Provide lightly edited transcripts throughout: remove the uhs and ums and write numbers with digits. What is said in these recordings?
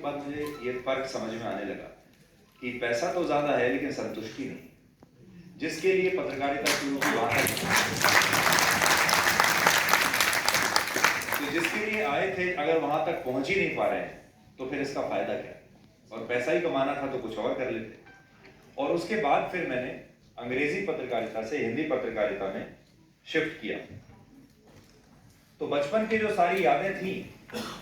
बाद मुझे ये फर्क समझ में आने लगा कि पैसा तो ज्यादा है लेकिन संतुष्टि नहीं। जिसके लिए पत्रकारिता शुरू की वहां तो जिसके लिए आए थे अगर वहां तक पहुंच ही नहीं पा रहे हैं तो फिर इसका फायदा क्या। और पैसा ही कमाना था तो कुछ और कर लेते। और उसके बाद फिर मैंने अंग्रेजी पत्रकारिता से हिंदी पत्रकारिता में शिफ्ट किया। तो बचपन की जो सारी यादें थी,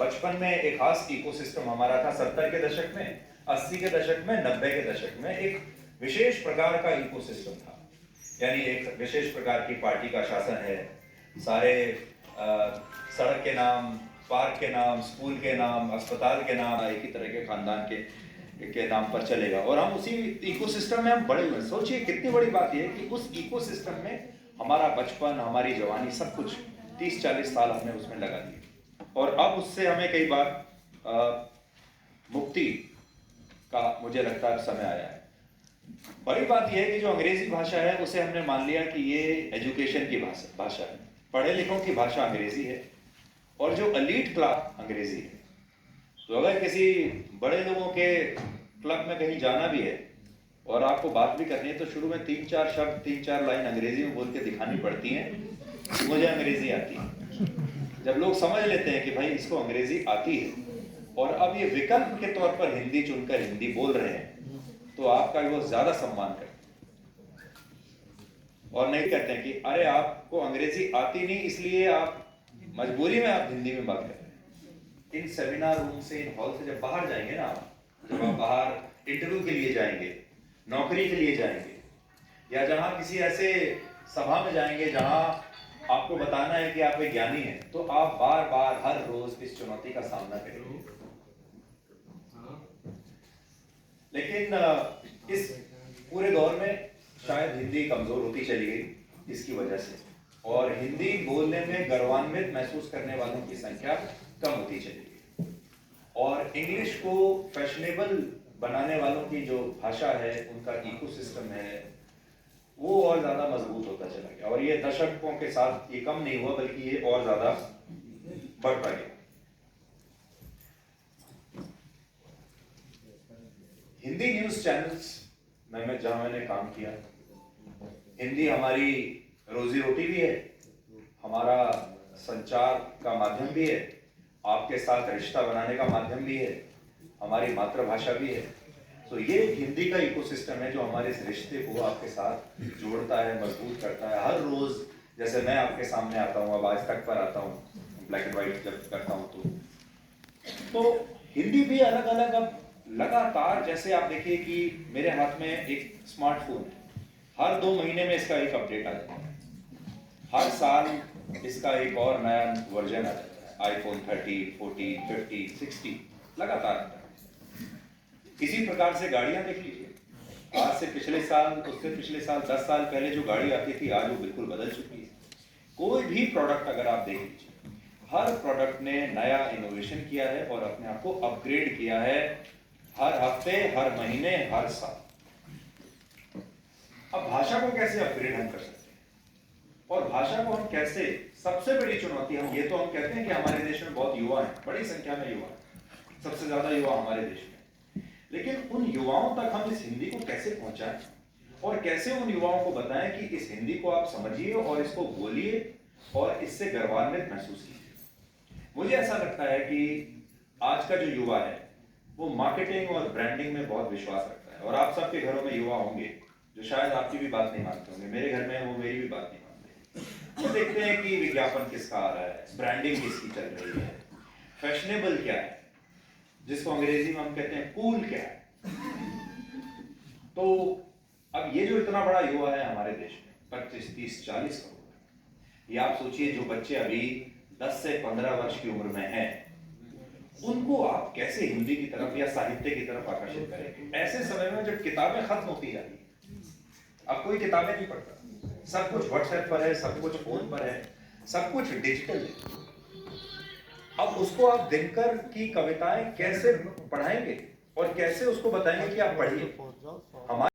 बचपन में एक खास इकोसिस्टम हमारा था। 70 के दशक में, 80 के दशक में, 90 के दशक में एक विशेष प्रकार का इकोसिस्टम था। यानी एक विशेष प्रकार की पार्टी का शासन है। सारे सड़क के नाम, पार्क के नाम, स्कूल के नाम, अस्पताल के नाम एक ही तरह के खानदान के नाम पर चलेगा। और हम उसी इकोसिस्टम में हम बड़े हुए। सोचिए कितनी बड़ी बात यह है कि उस इकोसिस्टम में हमारा बचपन, हमारी जवानी, सब कुछ 30-40 साल हमने उसमें लगा दिए। और अब उससे हमें कई बार मुक्ति का मुझे लगता है समय आया है। बड़ी बात यह है कि जो अंग्रेजी भाषा है उसे हमने मान लिया कि ये एजुकेशन की भाषा है, पढ़े लिखों की भाषा अंग्रेजी है और जो एलीट क्लास अंग्रेजी है। तो अगर किसी बड़े लोगों के क्लब में कहीं जाना भी है और आपको बात भी करनी है तो शुरू में 3-4 शब्द, 3-4 लाइन अंग्रेजी में बोल के दिखानी पड़ती हैं कि मुझे अंग्रेजी आती है। जब लोग समझ लेते हैं कि भाई इसको अंग्रेजी आती है और अब ये विकल्प के तौर पर हिंदी चुनकर हिंदी बोल रहे हैं तो आपका वो ज्यादा सम्मान करते हैं। और नहीं कहते हैं कि अरे आपको अंग्रेजी आती नहीं इसलिए आप मजबूरी में आप हिंदी में बात कर रहे हैं। इन सेमिनार रूम से, इन हॉल से जब बाहर जाएंगे ना, जब आप बाहर इंटरव्यू के लिए जाएंगे, नौकरी के लिए जाएंगे, या जहां किसी ऐसे सभा में जाएंगे जहां आपको बताना है कि आप एक ज्ञानी हैं, तो आप बार बार हर रोज इस चुनौती का सामना करेंगे। लेकिन इस पूरे दौर में शायद हिंदी कमजोर होती चली गई इसकी वजह से, और हिंदी बोलने में गर्वान्वित महसूस करने वालों की संख्या कम होती चली गई। और इंग्लिश को फैशनेबल बनाने वालों की जो भाषा है, उनका इकोसिस्टम है, वो और ज्यादा मजबूत होता चला गया। और ये दशकों के साथ ये कम नहीं हुआ बल्कि ये और ज्यादा बढ़ता गया। हिंदी न्यूज चैनल्स में जहां मैंने काम किया, हिंदी हमारी रोजी रोटी भी है, हमारा संचार का माध्यम भी है, आपके साथ रिश्ता बनाने का माध्यम भी है, हमारी मातृभाषा भी है। तो ये हिंदी का इकोसिस्टम है जो हमारे इस रिश्ते को आपके साथ जोड़ता है, मजबूत करता है। हर रोज जैसे मैं आपके सामने आता हूँ, अब आज तक पर आता हूँ, ब्लैक एंड व्हाइट जब करता हूँ तो हिंदी भी अलग अलग अब लगातार, जैसे आप देखिए कि मेरे हाथ में एक स्मार्टफोन है, हर 2 महीने में इसका एक अपडेट आ जाता है, हर साल इसका एक और नया वर्जन आ जाता है, आईफोन 30, 40, 50, 60 लगातार आता है। इसी प्रकार से गाड़ियां देख लीजिए, आज से पिछले साल, उससे पिछले साल, 10 साल पहले जो गाड़ी आती थी आज वो बिल्कुल बदल चुकी है। कोई भी प्रोडक्ट अगर आप देख लीजिए, हर प्रोडक्ट ने नया इनोवेशन किया है और अपने आप को अपग्रेड किया है, हर हफ्ते, हर महीने, हर साल। अब भाषा को कैसे अपग्रेड हम कर सकते हैं और भाषा को हम कैसे, सबसे बड़ी चुनौती हम ये तो हम कहते हैं कि हमारे देश में बहुत युवा हैं, बड़ी संख्या में युवा, सबसे ज्यादा युवा हमारे देश में, लेकिन उन युवाओं तक हम इस हिंदी को कैसे पहुंचाएं और कैसे उन युवाओं को बताएं कि इस हिंदी को आप समझिए और इसको बोलिए और इससे गर्वान्वित महसूस कीजिए। मुझे ऐसा लगता है कि आज का जो युवा है वो मार्केटिंग और ब्रांडिंग में बहुत विश्वास रखता है। और आप सबके घरों में युवा होंगे जो शायद आपकी भी बात नहीं मानते होंगे, मेरे घर में वो मेरी भी बात नहीं मानते। वो देखते हैं कि विज्ञापन किसका आ रहा है, ब्रांडिंग किसकी चल रही है, फैशनेबल क्या है, जिसको अंग्रेजी में हम कहते हैं कूल क्या है। तो अब ये जो इतना बड़ा युवा है हमारे देश में, 25, 30, 40 करोड़, ये आप सोचिए जो बच्चे अभी 10 से 15 वर्ष की उम्र में हैं, उनको आप कैसे हिंदी की तरफ या साहित्य की तरफ आकर्षित करेंगे ऐसे समय में जब किताबें खत्म होती जा रही है। अब कोई किताबें नहीं पढ़ता, सब कुछ व्हाट्सएप पर है, सब कुछ फोन पर है, सब कुछ डिजिटल है। अब उसको आप दिनकर की कविताएं कैसे पढ़ाएंगे और कैसे उसको बताएंगे कि आप पढ़िए। हमारे